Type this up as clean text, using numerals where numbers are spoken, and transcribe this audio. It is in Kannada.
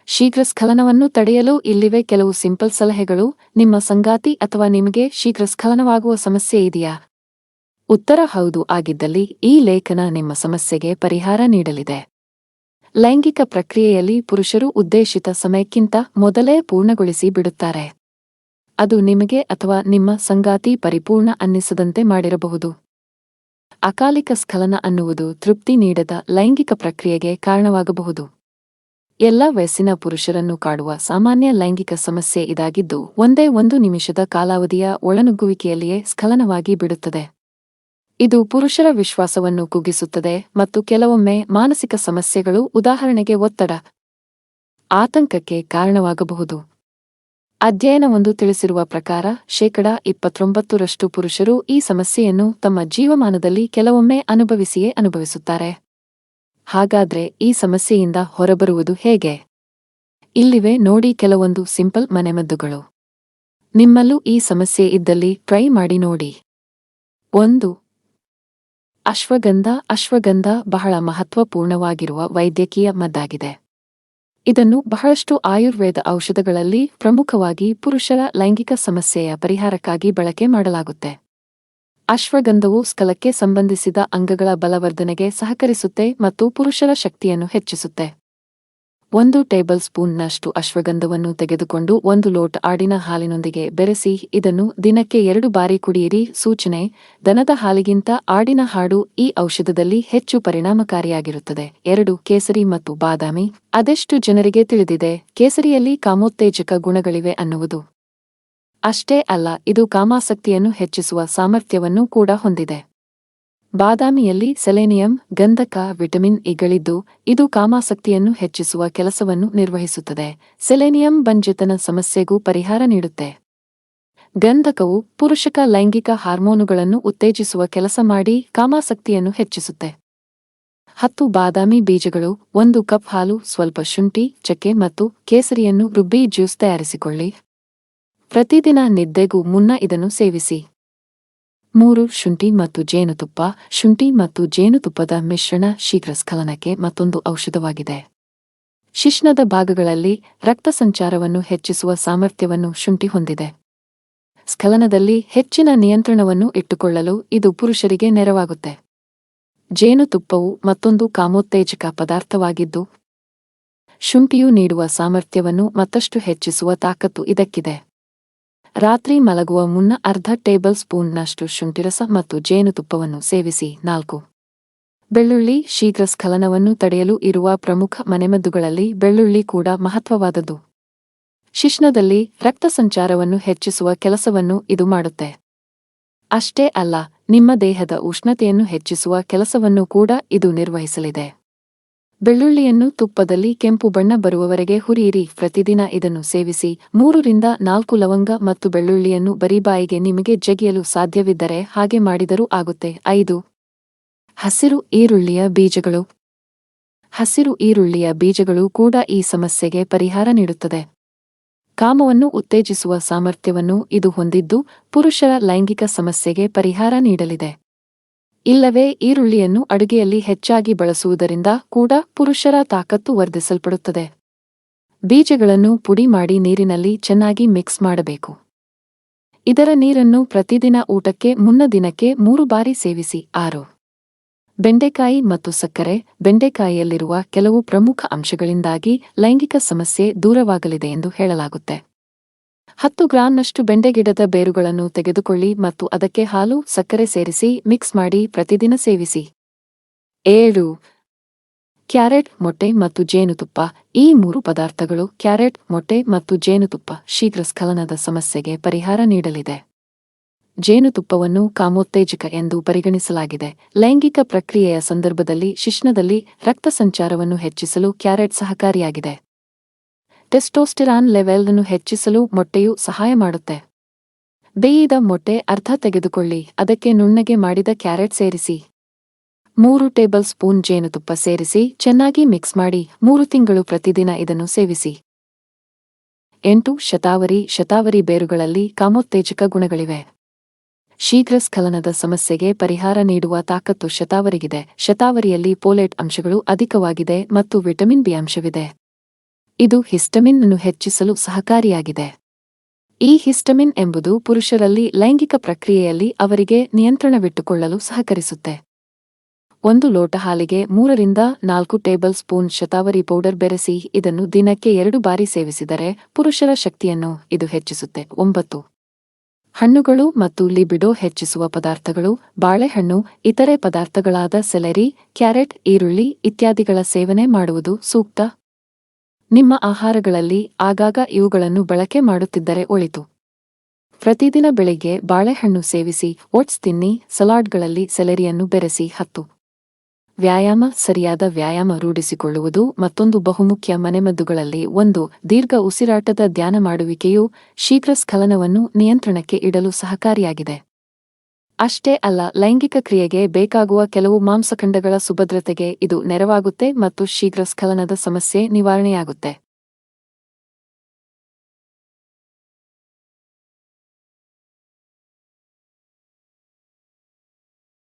ಶೀಘ್ರ ಸ್ಖಲನವನ್ನು ತಡೆಯಲು ಇಲ್ಲಿವೆ ಕೆಲವು ಸಿಂಪಲ್ ಸಲಹೆಗಳು. ನಿಮ್ಮ ಸಂಗಾತಿ ಅಥವಾ ನಿಮಗೆ ಶೀಘ್ರ ಸ್ಖಲನವಾಗುವ ಸಮಸ್ಯೆ ಇದೆಯಾ? ಉತ್ತರ ಹೌದು ಆಗಿದ್ದಲ್ಲಿ ಈ ಲೇಖನ ನಿಮ್ಮ ಸಮಸ್ಯೆಗೆ ಪರಿಹಾರ ನೀಡಲಿದೆ. ಲೈಂಗಿಕ ಪ್ರಕ್ರಿಯೆಯಲ್ಲಿ ಪುರುಷರು ಉದ್ದೇಶಿತ ಸಮಯಕ್ಕಿಂತ ಮೊದಲೇ ಪೂರ್ಣಗೊಳಿಸಿ ಬಿಡುತ್ತಾರೆ. ಅದು ನಿಮಗೆ ಅಥವಾ ನಿಮ್ಮ ಸಂಗಾತಿ ಪರಿಪೂರ್ಣ ಅನ್ನಿಸದಂತೆ ಮಾಡಿರಬಹುದು. ಅಕಾಲಿಕ ಸ್ಖಲನ ಅನ್ನುವುದು ತೃಪ್ತಿ ನೀಡದ ಲೈಂಗಿಕ ಪ್ರಕ್ರಿಯೆಗೆ ಕಾರಣವಾಗಬಹುದು. ಎಲ್ಲ ವಯಸ್ಸಿನ ಪುರುಷರನ್ನು ಕಾಡುವ ಸಾಮಾನ್ಯ ಲೈಂಗಿಕ ಸಮಸ್ಯೆ ಇದಾಗಿದ್ದು, ಒಂದೇ ಒಂದು ನಿಮಿಷದ ಕಾಲಾವಧಿಯ ಒಳನುಗ್ಗುವಿಕೆಯಲ್ಲಿಯೇ ಸ್ಖಲನವಾಗಿ ಬಿಡುತ್ತದೆ. ಇದು ಪುರುಷರ ವಿಶ್ವಾಸವನ್ನು ಕುಗ್ಗಿಸುತ್ತದೆ ಮತ್ತು ಕೆಲವೊಮ್ಮೆ ಮಾನಸಿಕ ಸಮಸ್ಯೆಗಳು, ಉದಾಹರಣೆಗೆ ಒತ್ತಡ, ಆತಂಕಕ್ಕೆ ಕಾರಣವಾಗಬಹುದು. ಅಧ್ಯಯನವೊಂದು ತಿಳಿಸಿರುವ ಪ್ರಕಾರ 29% ಪುರುಷರು ಈ ಸಮಸ್ಯೆಯನ್ನು ತಮ್ಮ ಜೀವಮಾನದಲ್ಲಿ ಕೆಲವೊಮ್ಮೆ ಅನುಭವಿಸುತ್ತಾರೆ. ಹಾಗಾದ್ರೆ ಈ ಸಮಸ್ಯೆಯಿಂದ ಹೊರಬರುವುದು ಹೇಗೆ? ಇಲ್ಲಿವೆ ನೋಡಿ ಕೆಲವೊಂದು ಸಿಂಪಲ್ ಮನೆಮದ್ದುಗಳು. ನಿಮ್ಮಲ್ಲೂ ಈ ಸಮಸ್ಯೆ ಇದ್ದಲ್ಲಿ ಟ್ರೈ ಮಾಡಿ ನೋಡಿ. 1. ಅಶ್ವಗಂಧ. ಅಶ್ವಗಂಧ ಬಹಳ ಮಹತ್ವಪೂರ್ಣವಾಗಿರುವ ವೈದ್ಯಕೀಯ ಮದ್ದಾಗಿದೆ. ಇದನ್ನು ಬಹಳಷ್ಟು ಆಯುರ್ವೇದ ಔಷಧಗಳಲ್ಲಿ ಪ್ರಮುಖವಾಗಿ ಪುರುಷರ ಲೈಂಗಿಕ ಸಮಸ್ಯೆಯ ಪರಿಹಾರಕ್ಕಾಗಿ ಬಳಕೆ ಮಾಡಲಾಗುತ್ತೆ. ಅಶ್ವಗಂಧವು ಸ್ಖಲಕ್ಕೆ ಸಂಬಂಧಿಸಿದ ಅಂಗಗಳ ಬಲವರ್ಧನೆಗೆ ಸಹಕರಿಸುತ್ತೆ ಮತ್ತು ಪುರುಷರ ಶಕ್ತಿಯನ್ನು ಹೆಚ್ಚಿಸುತ್ತೆ. 1 ಟೇಬಲ್ ಸ್ಪೂನ್ನಷ್ಟು ಅಶ್ವಗಂಧವನ್ನು ತೆಗೆದುಕೊಂಡು 1 ಲೋಟ ಆಡಿನ ಹಾಲಿನೊಂದಿಗೆ ಬೆರೆಸಿ ಇದನ್ನು ದಿನಕ್ಕೆ 2 ಬಾರಿ ಕುಡಿಯಿರಿ. ಸೂಚನೆ: ದನದ ಹಾಲಿಗಿಂತ ಆಡಿನ ಹಾಡು ಈ ಔಷಧದಲ್ಲಿ ಹೆಚ್ಚು ಪರಿಣಾಮಕಾರಿಯಾಗಿರುತ್ತದೆ. 2 ಕೇಸರಿ ಮತ್ತು ಬಾದಾಮಿ. ಅದೆಷ್ಟು ಜನರಿಗೆ ತಿಳಿದಿದೆ ಕೇಸರಿಯಲ್ಲಿ ಕಾಮೋತ್ತೇಜಕ ಗುಣಗಳಿವೆ ಅನ್ನುವುದು? ಅಷ್ಟೇ ಅಲ್ಲ, ಇದು ಕಾಮಾಸಕ್ತಿಯನ್ನು ಹೆಚ್ಚಿಸುವ ಸಾಮರ್ಥ್ಯವನ್ನು ಕೂಡ ಹೊಂದಿದೆ. ಬಾದಾಮಿಯಲ್ಲಿ ಸೆಲೆನಿಯಂ, ಗಂಧಕ, ವಿಟಮಿನ್ ಇಗಳಿದ್ದು ಇದು ಕಾಮಾಸಕ್ತಿಯನ್ನು ಹೆಚ್ಚಿಸುವ ಕೆಲಸವನ್ನು ನಿರ್ವಹಿಸುತ್ತದೆ. ಸೆಲೆನಿಯಂ ಬಂಜೆತನ ಸಮಸ್ಯೆಗೂ ಪರಿಹಾರ ನೀಡುತ್ತೆ. ಗಂಧಕವು ಪುರುಷಕ ಲೈಂಗಿಕ ಹಾರ್ಮೋನುಗಳನ್ನು ಉತ್ತೇಜಿಸುವ ಕೆಲಸ ಮಾಡಿ ಕಾಮಾಸಕ್ತಿಯನ್ನು ಹೆಚ್ಚಿಸುತ್ತೆ. 10 ಬಾದಾಮಿ ಬೀಜಗಳು. 1 ಕಪ್ ಹಾಲು, ಸ್ವಲ್ಪ ಶುಂಠಿ, ಚಕ್ಕೆ ಮತ್ತು ಕೇಸರಿಯನ್ನು ರುಬ್ಬಿ ಜ್ಯೂಸ್ ತಯಾರಿಸಿಕೊಳ್ಳಿ. ಪ್ರತಿದಿನ ನಿದ್ದೆಗೂ ಮುನ್ನ ಇದನ್ನು ಸೇವಿಸಿ. 3 ಶುಂಠಿ ಮತ್ತು ಜೇನುತುಪ್ಪ. ಶುಂಠಿ ಮತ್ತು ಜೇನುತುಪ್ಪದ ಮಿಶ್ರಣ ಶೀಘ್ರ ಸ್ಖಲನಕ್ಕೆ ಮತ್ತೊಂದು ಔಷಧವಾಗಿದೆ. ಶಿಶ್ನದ ಭಾಗಗಳಲ್ಲಿ ರಕ್ತ ಸಂಚಾರವನ್ನು ಹೆಚ್ಚಿಸುವ ಸಾಮರ್ಥ್ಯವನ್ನು ಶುಂಠಿ ಹೊಂದಿದೆ. ಸ್ಖಲನದಲ್ಲಿ ಹೆಚ್ಚಿನ ನಿಯಂತ್ರಣವನ್ನು ಇಟ್ಟುಕೊಳ್ಳಲು ಇದು ಪುರುಷರಿಗೆ ನೆರವಾಗುತ್ತೆ. ಜೇನುತುಪ್ಪವು ಮತ್ತೊಂದು ಕಾಮೋತ್ತೇಜಕ ಪದಾರ್ಥವಾಗಿದ್ದು, ಶುಂಠಿಯು ನೀಡುವ ಸಾಮರ್ಥ್ಯವನ್ನು ಮತ್ತಷ್ಟು ಹೆಚ್ಚಿಸುವ ತಾಕತ್ತು ಇದಕ್ಕಿದೆ. ರಾತ್ರಿ ಮಲಗುವ ಮುನ್ನ ಅರ್ಧ ಟೇಬಲ್ ಸ್ಪೂನ್ನಷ್ಟು ಶುಂಠಿರಸ ಮತ್ತು ಜೇನುತುಪ್ಪವನ್ನು ಸೇವಿಸಿ. 4. ಬೆಳ್ಳುಳ್ಳಿ. ಶೀಘ್ರ ಸ್ಖಲನವನ್ನು ತಡೆಯಲು ಇರುವ ಪ್ರಮುಖ ಮನೆಮದ್ದುಗಳಲ್ಲಿ ಬೆಳ್ಳುಳ್ಳಿ ಕೂಡ ಮಹತ್ವವಾದದ್ದು. ಶಿಶ್ನದಲ್ಲಿ ರಕ್ತ ಸಂಚಾರವನ್ನು ಹೆಚ್ಚಿಸುವ ಕೆಲಸವನ್ನು ಇದು ಮಾಡುತ್ತೆ. ಅಷ್ಟೇ ಅಲ್ಲ, ನಿಮ್ಮ ದೇಹದ ಉಷ್ಣತೆಯನ್ನು ಹೆಚ್ಚಿಸುವ ಕೆಲಸವನ್ನು ಕೂಡ ಇದು ನಿರ್ವಹಿಸಲಿದೆ. ಬೆಳ್ಳುಳ್ಳಿಯನ್ನು ತುಪ್ಪದಲ್ಲಿ ಕೆಂಪು ಬಣ್ಣ ಬರುವವರೆಗೆ ಹುರಿಯಿರಿ. ಪ್ರತಿದಿನ ಇದನ್ನು ಸೇವಿಸಿ. 3 ರಿಂದ 4 ಲವಂಗ ಮತ್ತು ಬೆಳ್ಳುಳ್ಳಿಯನ್ನು ಬರಿಬಾಯಿಗೆ ನಿಮಗೆ ಜಗಿಯಲು ಸಾಧ್ಯವಿದ್ದರೆ ಹಾಗೆ ಮಾಡಿದರೂ ಆಗುತ್ತೆ. 5. ಹಸಿರು ಈರುಳ್ಳಿಯ ಬೀಜಗಳು. ಹಸಿರು ಈರುಳ್ಳಿಯ ಬೀಜಗಳು ಕೂಡ ಈ ಸಮಸ್ಯೆಗೆ ಪರಿಹಾರ ನೀಡುತ್ತದೆ. ಕಾಮವನ್ನು ಉತ್ತೇಜಿಸುವ ಸಾಮರ್ಥ್ಯವನ್ನು ಇದು ಹೊಂದಿದ್ದು ಪುರುಷರ ಲೈಂಗಿಕ ಸಮಸ್ಯೆಗೆ ಪರಿಹಾರ ನೀಡಲಿದೆ. ಇಲ್ಲವೇ ಈರುಳ್ಳಿಯನ್ನು ಅಡುಗೆಯಲ್ಲಿ ಹೆಚ್ಚಾಗಿ ಬಳಸುವುದರಿಂದ ಕೂಡ ಪುರುಷರ ತಾಕತ್ತು ವರ್ಧಿಸಲ್ಪಡುತ್ತದೆ. ಬೀಜಗಳನ್ನು ಪುಡಿ ಮಾಡಿ ನೀರಿನಲ್ಲಿ ಚೆನ್ನಾಗಿ ಮಿಕ್ಸ್ ಮಾಡಬೇಕು. ಇದರ ನೀರನ್ನು ಪ್ರತಿದಿನ ಊಟಕ್ಕೆ ಮುನ್ನ ದಿನಕ್ಕೆ 3 ಬಾರಿ ಸೇವಿಸಿ. 6. ಬೆಂಡೆಕಾಯಿ ಮತ್ತು ಸಕ್ಕರೆ. ಬೆಂಡೆಕಾಯಿಯಲ್ಲಿರುವ ಕೆಲವು ಪ್ರಮುಖ ಅಂಶಗಳಿಂದಾಗಿ ಲೈಂಗಿಕ ಸಮಸ್ಯೆ ದೂರವಾಗಲಿದೆ ಎಂದು ಹೇಳಲಾಗುತ್ತೆ. 10 ಗ್ರಾಂನಷ್ಟು ಬೆಂಡೆಗಿಡದ ಬೇರುಗಳನ್ನು ತೆಗೆದುಕೊಳ್ಳಿ ಮತ್ತು ಅದಕ್ಕೆ ಹಾಲು, ಸಕ್ಕರೆ ಸೇರಿಸಿ ಮಿಕ್ಸ್ ಮಾಡಿ ಪ್ರತಿದಿನ ಸೇವಿಸಿ. 7. ಕ್ಯಾರೆಟ್, ಮೊಟ್ಟೆ ಮತ್ತು ಜೇನುತುಪ್ಪ. ಈ 3 ಪದಾರ್ಥಗಳು, ಕ್ಯಾರೆಟ್, ಮೊಟ್ಟೆ ಮತ್ತು ಜೇನುತುಪ್ಪ, ಶೀಘ್ರ ಸ್ಖಲನದ ಸಮಸ್ಯೆಗೆ ಪರಿಹಾರ ನೀಡಲಿದೆ. ಜೇನುತುಪ್ಪವನ್ನು ಕಾಮೋತ್ತೇಜಕ ಎಂದು ಪರಿಗಣಿಸಲಾಗಿದೆ. ಲೈಂಗಿಕ ಪ್ರಕ್ರಿಯೆಯ ಸಂದರ್ಭದಲ್ಲಿ ಶಿಶ್ನದಲ್ಲಿ ರಕ್ತ ಸಂಚಾರವನ್ನು ಹೆಚ್ಚಿಸಲು ಕ್ಯಾರೆಟ್ ಸಹಕಾರಿಯಾಗಿದೆ. ಟೆಸ್ಟೋಸ್ಟೆರಾನ್ ಲೆವೆಲ್ ಅನ್ನು ಹೆಚ್ಚಿಸಲು ಮೊಟ್ಟೆಯು ಸಹಾಯ ಮಾಡುತ್ತೆ. ಬೇಯಿದ ಮೊಟ್ಟೆ ಅರ್ಧ ತೆಗೆದುಕೊಳ್ಳಿ, ಅದಕ್ಕೆ ನುಣ್ಣಗೆ ಮಾಡಿದ ಕ್ಯಾರೆಟ್ ಸೇರಿಸಿ. 3 ಟೇಬಲ್ ಸ್ಪೂನ್ ಜೇನುತುಪ್ಪ ಸೇರಿಸಿ ಚೆನ್ನಾಗಿ ಮಿಕ್ಸ್ ಮಾಡಿ 3 ತಿಂಗಳು ಪ್ರತಿದಿನ ಇದನ್ನು ಸೇವಿಸಿ. 8. ಶತಾವರಿ. ಶತಾವರಿ ಬೇರುಗಳಲ್ಲಿ ಕಾಮೋತ್ತೇಜಕ ಗುಣಗಳಿವೆ. ಶೀಘ್ರ ಸ್ಖಲನದ ಸಮಸ್ಯೆಗೆ ಪರಿಹಾರ ನೀಡುವ ತಾಕತ್ತು ಶತಾವರಿಗಿದೆ. ಶತಾವರಿಯಲ್ಲಿ ಫೋಲೇಟ್ ಅಂಶಗಳು ಅಧಿಕವಾಗಿದೆ ಮತ್ತು ವಿಟಮಿನ್ ಬಿ ಅಂಶವಿದೆ. ಇದು ಹಿಸ್ಟಮಿನ್ ಅನ್ನು ಹೆಚ್ಚಿಸಲು ಸಹಕಾರಿಯಾಗಿದೆ. ಈ ಹಿಸ್ಟಮಿನ್ ಎಂಬುದು ಪುರುಷರಲ್ಲಿ ಲೈಂಗಿಕ ಪ್ರಕ್ರಿಯೆಯಲ್ಲಿ ಅವರಿಗೆ ನಿಯಂತ್ರಣವಿಟ್ಟುಕೊಳ್ಳಲು ಸಹಕರಿಸುತ್ತೆ. 1 ಲೋಟ ಹಾಲಿಗೆ 3 ರಿಂದ 4 ಟೇಬಲ್ ಸ್ಪೂನ್ ಶತಾವರಿ ಪೌಡರ್ ಬೆರೆಸಿ ಇದನ್ನು ದಿನಕ್ಕೆ 2 ಬಾರಿ ಸೇವಿಸಿದರೆ ಪುರುಷರ ಶಕ್ತಿಯನ್ನು ಇದು ಹೆಚ್ಚಿಸುತ್ತೆ. 9. ಹಣ್ಣುಗಳು ಮತ್ತು ಲಿಬಿಡೋ ಹೆಚ್ಚಿಸುವ ಪದಾರ್ಥಗಳು. ಬಾಳೆಹಣ್ಣು, ಇತರೆ ಪದಾರ್ಥಗಳಾದ ಸೆಲೆರಿ, ಕ್ಯಾರೆಟ್, ಈರುಳ್ಳಿ ಇತ್ಯಾದಿಗಳ ಸೇವನೆ ಮಾಡುವುದು ಸೂಕ್ತ. ನಿಮ್ಮ ಆಹಾರಗಳಲ್ಲಿ ಆಗಾಗ ಇವುಗಳನ್ನು ಬಳಕೆ ಮಾಡುತ್ತಿದ್ದರೆ ಒಳಿತು. ಪ್ರತಿದಿನ ಬೆಳಿಗ್ಗೆ ಬಾಳೆಹಣ್ಣು ಸೇವಿಸಿ, ಓಟ್ಸ್ ತಿನ್ನಿ, ಸಲಾಡ್ಗಳಲ್ಲಿ ಸೆಲೆರಿಯನ್ನು ಬೆರೆಸಿ. 10. ವ್ಯಾಯಾಮ. ಸರಿಯಾದ ವ್ಯಾಯಾಮ ರೂಢಿಸಿಕೊಳ್ಳುವುದು ಮತ್ತೊಂದು ಬಹುಮುಖ್ಯ ಮನೆಮದ್ದುಗಳಲ್ಲಿ ಒಂದು. ದೀರ್ಘ ಉಸಿರಾಟದ ಧ್ಯಾನ ಮಾಡುವಿಕೆಯು ಶೀಘ್ರ ಸ್ಖಲನವನ್ನು ನಿಯಂತ್ರಣಕ್ಕೆ ಇಡಲು ಸಹಕಾರಿಯಾಗಿದೆ. ಅಷ್ಟೇ ಅಲ್ಲ, ಲೈಂಗಿಕ ಕ್ರಿಯೆಗೆ ಬೇಕಾಗುವ ಕೆಲವು ಮಾಂಸಖಂಡಗಳ ಸುಭದ್ರತೆಗೆ ಇದು ನೆರವಾಗುತ್ತೆ ಮತ್ತು ಶೀಘ್ರ ಸ್ಖಲನದ ಸಮಸ್ಯೆ ನಿವಾರಣೆಯಾಗುತ್ತೆ.